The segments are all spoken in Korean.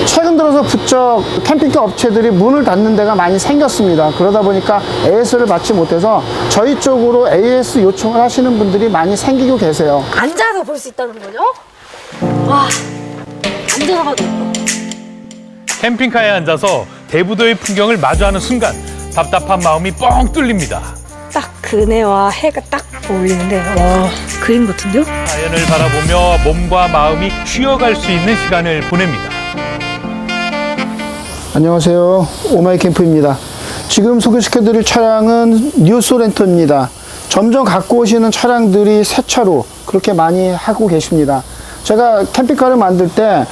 최근 들어서 부쩍 캠핑카 업체들이 문을 닫는 데가 많이 생겼습니다. 그러다 보니까 AS를 받지 못해서 저희 쪽으로 AS 요청을 하시는 분들이 많이 생기고 계세요. 앉아서 볼 수 있다는 거죠? 와, 앉아서 봐도 예뻐. 캠핑카에 앉아서 대부도의 풍경을 마주하는 순간 답답한 마음이 뻥 뚫립니다. 딱 그네와 해가 딱 어울리는데, 와, 그림 같은데요? 자연을 바라보며 몸과 마음이 쉬어갈 수 있는 시간을 보냅니다. 안녕하세요. 오마이 캠프입니다. 지금 소개시켜드릴 차량은 뉴소렌토입니다. 점점 갖고 오시는 차량들이 새 차로 그렇게 많이 하고 계십니다. 제가 캠핑카를 만들 때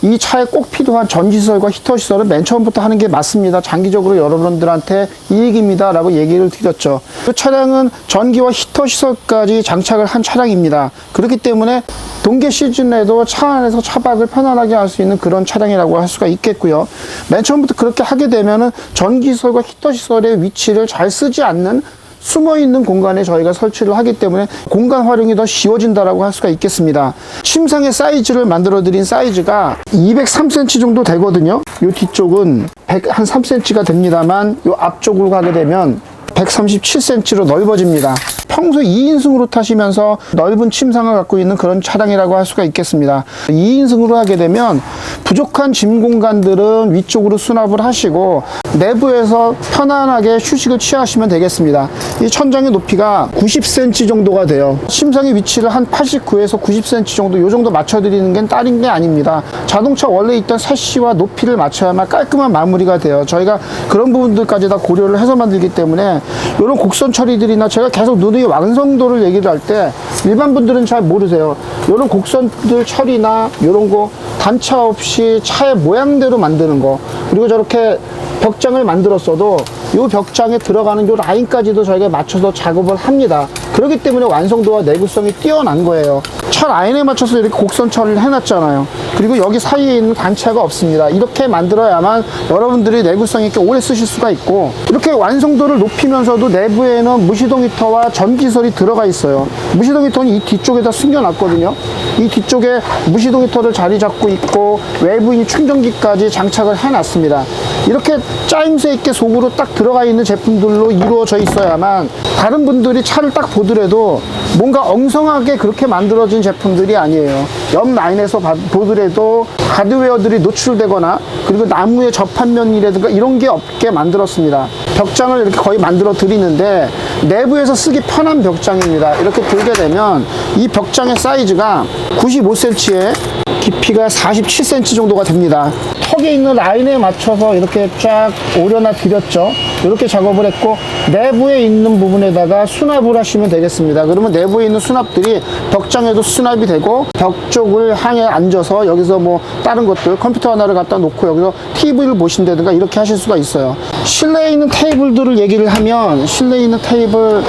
이 차에 꼭 필요한 전기시설과 히터시설을 맨 처음부터 하는 게 맞습니다. 장기적으로 여러분들한테 이익입니다 라고 얘기를 드렸죠. 이 차량은 전기와 히터시설까지 장착을 한 차량입니다. 그렇기 때문에 동계 시즌에도 차 안에서 차박을 편안하게 할 수 있는 그런 차량이라고 할 수가 있겠고요. 맨 처음부터 그렇게 하게 되면은 전기시설과 히터시설의 위치를 잘 쓰지 않는 숨어있는 공간에 저희가 설치를 하기 때문에 공간 활용이 더 쉬워진다라고 할 수가 있겠습니다. 침상의 사이즈를 만들어 드린 사이즈가 203cm 정도 되거든요. 이 뒤쪽은 103cm가 됩니다만 이 앞쪽으로 가게 되면 137cm로 넓어집니다. 평소 2인승으로 타시면서 넓은 침상을 갖고 있는 그런 차량이라고 할 수가 있겠습니다. 2인승으로 하게 되면 부족한 짐 공간들은 위쪽으로 수납을 하시고 내부에서 편안하게 휴식을 취하시면 되겠습니다. 이 천장의 높이가 90cm 정도가 돼요. 침상의 위치를 한 89에서 90cm 정도, 이 정도 맞춰드리는 게 딸인 게 아닙니다. 자동차 원래 있던 세시와 높이를 맞춰야만 깔끔한 마무리가 돼요. 저희가 그런 부분들까지 다 고려를 해서 만들기 때문에 이런 곡선 처리들이나 제가 계속 누누이 완성도를 얘기를 할 때 일반 분들은 잘 모르세요. 이런 곡선들 처리나 이런 거 단차 없이 차의 모양대로 만드는 거, 그리고 저렇게 벽장을 만들었어도 이 벽장에 들어가는 이 라인까지도 저희가 맞춰서 작업을 합니다. 그렇기 때문에 완성도와 내구성이 뛰어난 거예요. 차 라인에 맞춰서 이렇게 곡선 처리를 해놨잖아요. 그리고 여기 사이에 있는 단차가 없습니다. 이렇게 만들어야만 여러분들이 내구성 있게 오래 쓰실 수가 있고, 이렇게 완성도를 높이면서도 내부에는 무시동 히터와 전기설이 들어가 있어요. 무시동 히터는 이 뒤쪽에다 숨겨놨거든요. 이 뒤쪽에 무시동 히터를 자리 잡고 있고 외부인 충전기까지 장착을 해놨습니다. 이렇게 짜임새 있게 속으로 딱 들어가 있는 제품들로 이루어져 있어야만 다른 분들이 차를 딱 보더라도 뭔가 엉성하게 그렇게 만들어진 제품들이 아니에요. 옆 라인에서 보더라도 하드웨어들이 노출되거나 그리고 나무의 접합면이라든가 이런 게 없게 만들었습니다. 벽장을 이렇게 거의 만들어 드리는데 내부에서 쓰기 편한 벽장입니다. 이렇게 들게 되면 이 벽장의 사이즈가 95cm에 깊이가 47cm 정도가 됩니다. 턱에 있는 라인에 맞춰서 이렇게 쫙 오려놔 드렸죠. 이렇게 작업을 했고 내부에 있는 부분에다가 수납을 하시면 되겠습니다. 그러면 내부에 있는 수납들이 벽장에도 수납이 되고 벽 쪽을 향해 앉아서 여기서 뭐 다른 것들 컴퓨터 하나를 갖다 놓고 여기서 TV를 보신다든가 이렇게 하실 수가 있어요. 실내에 있는 테이블들을 얘기를 하면 실내에 있는 테이블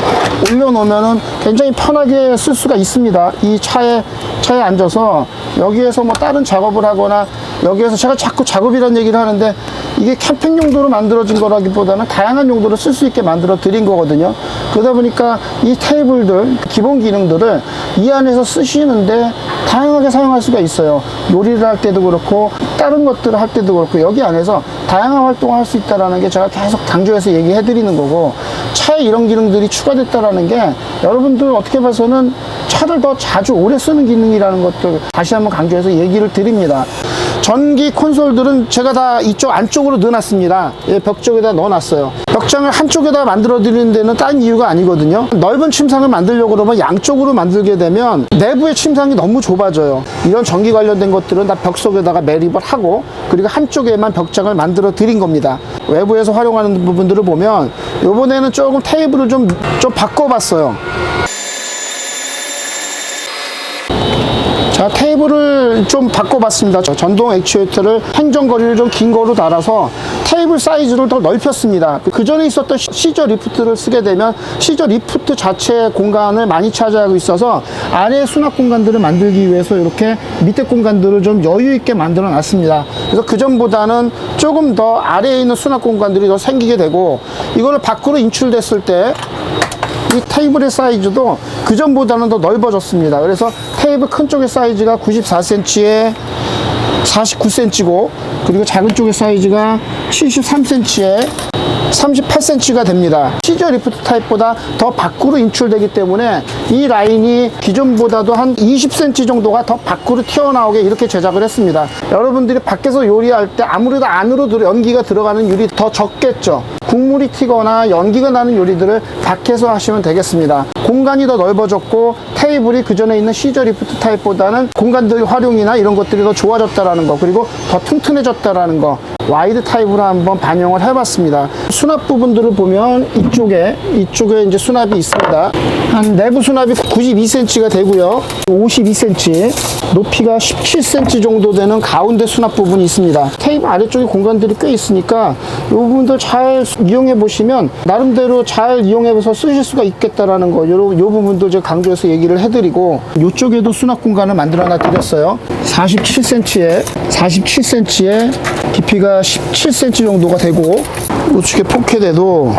올려놓으면은 굉장히 편하게 쓸 수가 있습니다. 이 차에 앉아서 여기에서 뭐 다른 작업을 하거나 여기에서 제가 자꾸 작업이라는 얘기를 하는데 이게 캠핑 용도로 만들어진 거라기보다는 다양한 용도로 쓸 수 있게 만들어 드린 거거든요. 그러다 보니까 이 테이블들 기본 기능들을 이 안에서 쓰시는데 다양하게 사용할 수가 있어요. 요리를 할 때도 그렇고 다른 것들을 할 때도 그렇고 여기 안에서 다양한 활동을 할 수 있다는 게 제가 계속 강조해서 얘기해 드리는 거고, 차에 이런 기능들이 추가됐다는 게 여러분들 어떻게 봐서는 차를 더 자주 오래 쓰는 기능이라는 것들 다시 한번 강조해서 얘기를 드립니다. 전기 콘솔들은 제가 다 이쪽 안쪽으로 넣어놨습니다. 예, 벽 쪽에다 넣어놨어요. 벽장을 한쪽에다 만들어 드리는 데는 다른 이유가 아니거든요. 넓은 침상을 만들려고 그러면 양쪽으로 만들게 되면 내부의 침상이 너무 좁아져요. 이런 전기 관련된 것들은 다 벽 속에다가 매립을 하고 그리고 한쪽에만 벽장을 만들어 드린 겁니다. 외부에서 활용하는 부분들을 보면 이번에는 조금 테이블을 좀 바꿔봤어요. 자, 테이블을 좀 바꿔봤습니다. 전동 액추에이터를 행정거리를 좀 긴 거로 달아서 테이블 사이즈를 더 넓혔습니다. 그 전에 있었던 시저 리프트를 쓰게 되면 시저 리프트 자체의 공간을 많이 차지하고 있어서 아래 수납 공간들을 만들기 위해서 이렇게 밑에 공간들을 좀 여유 있게 만들어 놨습니다. 그래서 그 전보다는 조금 더 아래에 있는 수납 공간들이 더 생기게 되고, 이거를 밖으로 인출됐을 때 이 테이블의 사이즈도 그전보다는 더 넓어졌습니다. 그래서 테이블 큰 쪽의 사이즈가 94cm에 49cm고 그리고 작은 쪽의 사이즈가 73cm에 38cm가 됩니다. 시저 리프트 타입보다 더 밖으로 인출되기 때문에 이 라인이 기존보다도 한 20cm 정도가 더 밖으로 튀어나오게 이렇게 제작을 했습니다. 여러분들이 밖에서 요리할 때 아무래도 안으로 연기가 들어가는 율이 더 적겠죠. 국물이 튀거나 연기가 나는 요리들을 밖에서 하시면 되겠습니다. 공간이 더 넓어졌고 테이블이 그전에 있는 시저 리프트 타입보다는 공간들 활용이나 이런 것들이 더 좋아졌다라는 거, 그리고 더 튼튼해졌다라는 거, 와이드 타입으로 한번 반영을 해봤습니다. 수납 부분들을 보면 이쪽에 이제 수납이 있습니다. 한 내부 수납이 92cm가 되고요. 52cm, 높이가 17cm 정도 되는 가운데 수납 부분이 있습니다. 테이블 아래쪽에 공간들이 꽤 있으니까 이 부분들 잘 이용해 보시면 나름대로 잘 이용해서 쓰실 수가 있겠다라는 거, 요 부분도 제가 강조해서 얘기를 해드리고, 이쪽에도 수납 공간을 만들어 놔 드렸어요. 47cm에 깊이가 17cm 정도가 되고, 우측에 포켓에도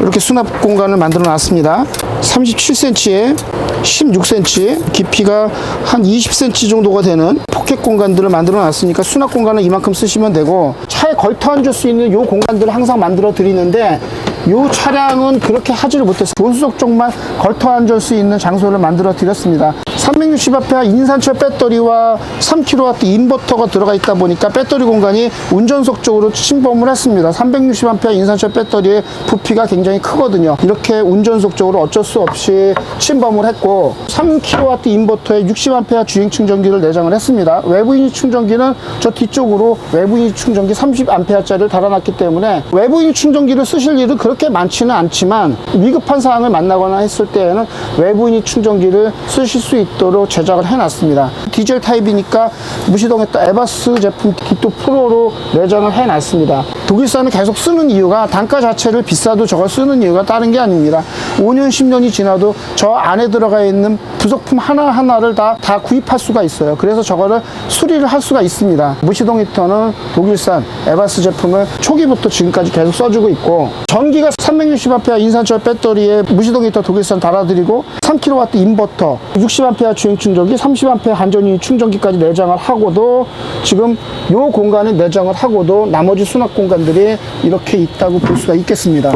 이렇게 수납 공간을 만들어 놨습니다. 37cm에 16cm, 깊이가 한 20cm 정도가 되는 포켓 공간들을 만들어 놨으니까 수납 공간은 이만큼 쓰시면 되고, 차에 걸터 앉을 수 있는 요 공간들을 항상 만들어 드리는데 요 차량은 그렇게 하지를 못했어요. 조수석 쪽만 걸터 앉을 수 있는 장소를 만들어 드렸습니다. 360A 인산철 배터리와 3kW 인버터가 들어가 있다 보니까 배터리 공간이 운전석 쪽으로 침범을 했습니다. 360A 인산철 배터리의 부피가 굉장히 크거든요. 이렇게 운전석 쪽으로 어쩔 수 없이 침범을 했고, 3kW 인버터에 60A 주행 충전기를 내장을 했습니다. 외부인 충전기는 저 뒤쪽으로 외부인 충전기 30A짜리를 달아놨기 때문에 외부인 충전기를 쓰실 일은 그렇게 많지는 않지만 위급한 사항을 만나거나 했을 때에는 외부인 충전기를 쓰실 수 있도록 제작을 해놨습니다. 디젤 타입이니까 무시동에 또 에바스 제품 D2 프로로 내장을 해놨습니다. 독일산을 계속 쓰는 이유가 단가 자체를 비싸도 저걸 쓰는 이유가 다른 게 아닙니다. 5년 10년이 지나도 저 안에 들어가 있는 부속품 하나하나를 다 구입할 수가 있어요. 그래서 저거를 수리를 할 수가 있습니다. 무시동 히터는 독일산 에바스 제품을 초기부터 지금까지 계속 써주고 있고, 전기가 360A 인산철 배터리에 무시동 히터 독일산 달아드리고 3kW 인버터, 60A 주행 충전기, 30A 한전유닛 충전기까지 내장을 하고도, 지금 요 공간에 내장을 하고도 나머지 수납 공간들이 이렇게 있다고 볼 수가 있겠습니다.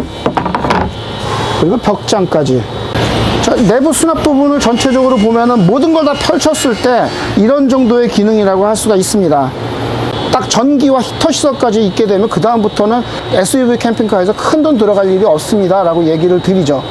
그리고 벽장까지. 자, 내부 수납 부분을 전체적으로 보면은 모든 걸 다 펼쳤을 때 이런 정도의 기능이라고 할 수가 있습니다. 딱 전기와 히터 시설까지 있게 되면 그 다음부터는 SUV 캠핑카에서 큰 돈 들어갈 일이 없습니다 라고 얘기를 드리죠.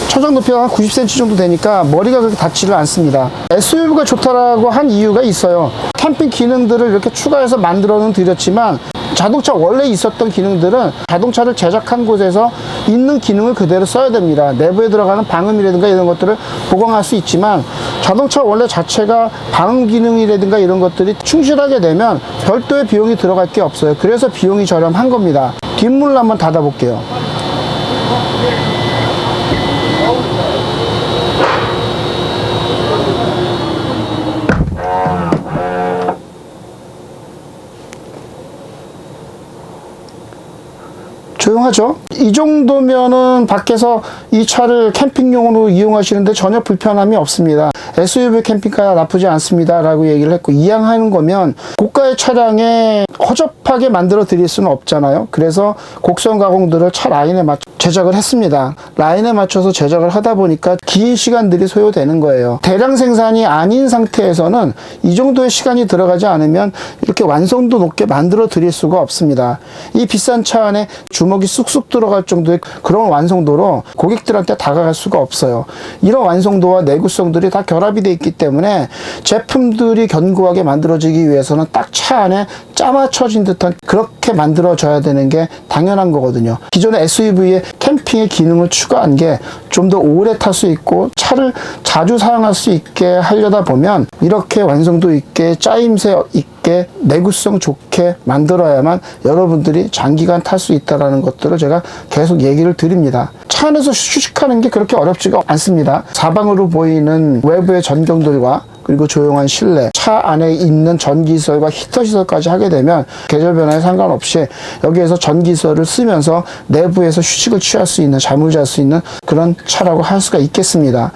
천장 높이가 한 90cm 정도 되니까 머리가 그렇게 닿지를 않습니다. SUV가 좋다라고 한 이유가 있어요. 캠핑 기능들을 이렇게 추가해서 만들어는 드렸지만, 자동차 원래 있었던 기능들은 자동차를 제작한 곳에서 있는 기능을 그대로 써야 됩니다. 내부에 들어가는 방음이라든가 이런 것들을 보강할 수 있지만, 자동차 원래 자체가 방음 기능이라든가 이런 것들이 충실하게 되면 별도의 비용이 들어갈 게 없어요. 그래서 비용이 저렴한 겁니다. 뒷문을 한번 닫아 볼게요. 조용하죠? 이 정도면은 밖에서 이 차를 캠핑용으로 이용하시는데 전혀 불편함이 없습니다. SUV 캠핑카 나쁘지 않습니다 라고 얘기를 했고, 이왕하는 거면 고가의 차량에 허접하게 만들어 드릴 수는 없잖아요. 그래서 곡선 가공들을 차 라인에 맞춰 제작을 했습니다. 라인에 맞춰서 제작을 하다 보니까 긴 시간들이 소요되는 거예요. 대량 생산이 아닌 상태에서는 이 정도의 시간이 들어가지 않으면 이렇게 완성도 높게 만들어 드릴 수가 없습니다. 이 비싼 차 안에 주먹이 쑥쑥 들어갈 정도의 그런 완성도로 고객들한테 다가갈 수가 없어요. 이런 완성도와 내구성들이 다 결합이 되어 있기 때문에 제품들이 견고하게 만들어지기 위해서는 딱 차 안에 짜맞춰진 듯한 그렇게 만들어져야 되는 게 당연한 거거든요. 기존의 SUV에 캠핑의 기능을 추가한 게 좀 더 오래 탈 수 있고 차를 자주 사용할 수 있게 하려다 보면 이렇게 완성도 있게 짜임새 있게 내구성 좋게 만들어야만 여러분들이 장기간 탈 수 있다는 것들을 제가 계속 얘기를 드립니다. 차 안에서 휴식하는 게 그렇게 어렵지가 않습니다. 사방으로 보이는 외부의 전경들과 그리고 조용한 실내, 차 안에 있는 전기시설과 히터시설까지 하게 되면 계절 변화에 상관없이 여기에서 전기시설을 쓰면서 내부에서 휴식을 취할 수 있는, 잠을 잘 수 있는 그런 차라고 할 수가 있겠습니다.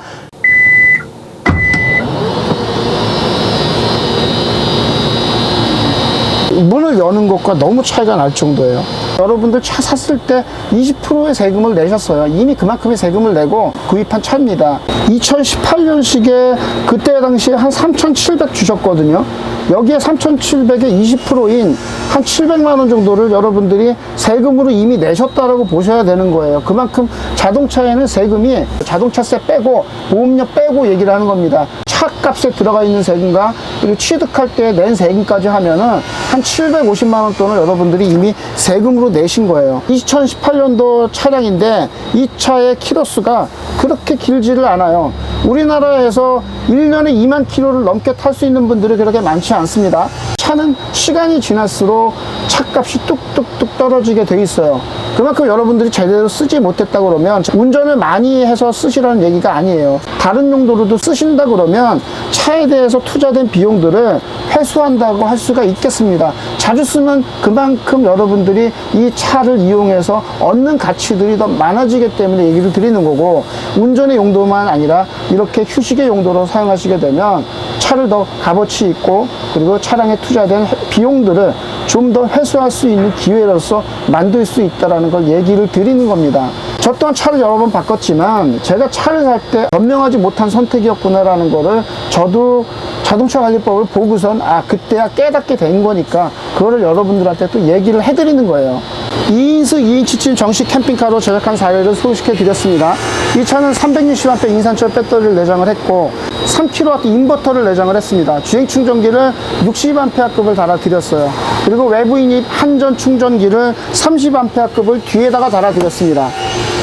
문을 여는 것과 너무 차이가 날 정도예요. 여러분들 차 샀을 때 20%의 세금을 내셨어요. 이미 그만큼의 세금을 내고 구입한 차입니다. 2018년식에 그때 당시에 한 3,700 주셨거든요. 여기에 3,700의 20%인 한 700만 원 정도를 여러분들이 세금으로 이미 내셨다라고 보셔야 되는 거예요. 그만큼 자동차에는 세금이 자동차세 빼고 보험료 빼고 얘기를 하는 겁니다. 차값에 들어가 있는 세금과 그리고 취득할 때 낸 세금까지 하면은 한 750만 원 돈을 여러분들이 이미 세금으로 내신 거예요. 2018년도 차량인데 이 차의 키로수가 그렇게 길지를 않아요. 우리나라에서 1년에 2만 킬로를 넘게 탈 수 있는 분들이 그렇게 많지 않습니다. 차는 시간이 지날수록 차값이 뚝뚝뚝 떨어지게 돼 있어요. 그만큼 여러분들이 제대로 쓰지 못했다 그러면 운전을 많이 해서 쓰시라는 얘기가 아니에요. 다른 용도로도 쓰신다 그러면 차에 대해서 투자된 비용들을 회수한다고 할 수가 있겠습니다. 자주 쓰면 그만큼 여러분들이 이 차를 이용해서 얻는 가치들이 더 많아지기 때문에 얘기를 드리는 거고, 운전의 용도만 아니라 이렇게 휴식의 용도로 사용하시게 되면 차를 더 값어치 있고 그리고 차량에 투자된 비용들을 좀 더 회수할 수 있는 기회로서 만들 수 있다는 걸 얘기를 드리는 겁니다. 저 또한 차를 여러 번 바꿨지만 제가 차를 살 때 현명하지 못한 선택이었구나라는 거를 저도 자동차 관리법을 보고선 그때야 깨닫게 된 거니까 그거를 여러분들한테 또 얘기를 해드리는 거예요. 2인승 2인치쯤 정식 캠핑카로 제작한 사례를 소개시켜 드렸습니다. 이 차는 360A 인산철 배터리를 내장을 했고 3kW 인버터를 내장을 했습니다. 주행 충전기를 60A급을 달아드렸어요. 그리고 외부 인입 한전 충전기를 30A급을 뒤에다가 달아드렸습니다.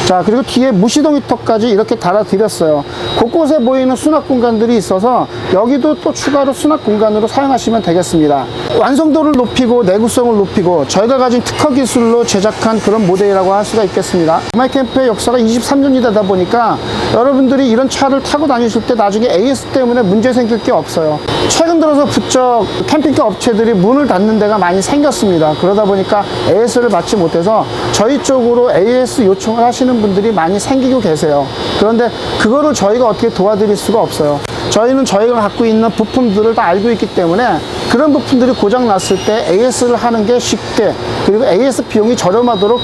자, 그리고 뒤에 무시동 히터까지 이렇게 달아드렸어요. 곳곳에 보이는 수납 공간들이 있어서 여기도 또 추가로 수납 공간으로 사용하시면 되겠습니다. 완성도를 높이고 내구성을 높이고 저희가 가진 특허 기술로 제작한 그런 모델이라고 할 수가 있겠습니다. 오마이캠프의 역사가 23년이 되다 보니까 여러분들이 이런 차를 타고 다니실 때 나중에 AS 때문에 문제 생길 게 없어요. 최근 들어서 부쩍 캠핑카 업체들이 문을 닫는 데가 많이 생겼습니다. 그러다 보니까 AS를 받지 못해서 저희 쪽으로 AS 요청을 하시는 분들이 많이 생기고 계세요. 그런데 그거를 저희가 어떻게 도와드릴 수가 없어요. 저희는 저희가 갖고 있는 부품들을 다 알고 있기 때문에 그런 부품들이 고장 났을 때 AS를 하는 게 쉽게, 그리고 AS 비용이 저렴하도록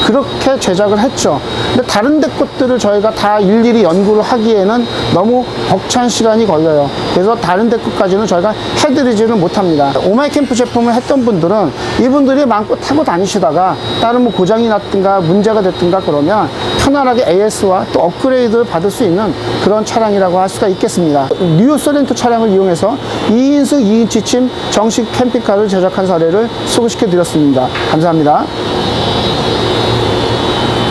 그렇게 제작을 했죠. 근데 다른 데 것들을 저희가 다 일일이 연구를 하기에는 너무 벅찬 시간이 걸려요. 그래서 다른 데 것까지는 저희가 해드리지를 못합니다. 오마이캠프 제품을 했던 분들은 이분들이 마음껏 타고 다니시다가 다른 뭐 고장이 났든가 문제가 됐든가 그러면 편안하게 AS와 또 업그레이드를 받을 수 있는 그런 차량이라고 할 수가 있겠습니다. 뉴 소렌토 차량을 이용해서 2인승 2인치쯤 정식 캠핑카를 제작한 사례를 소개시켜 드렸습니다. 감사합니다.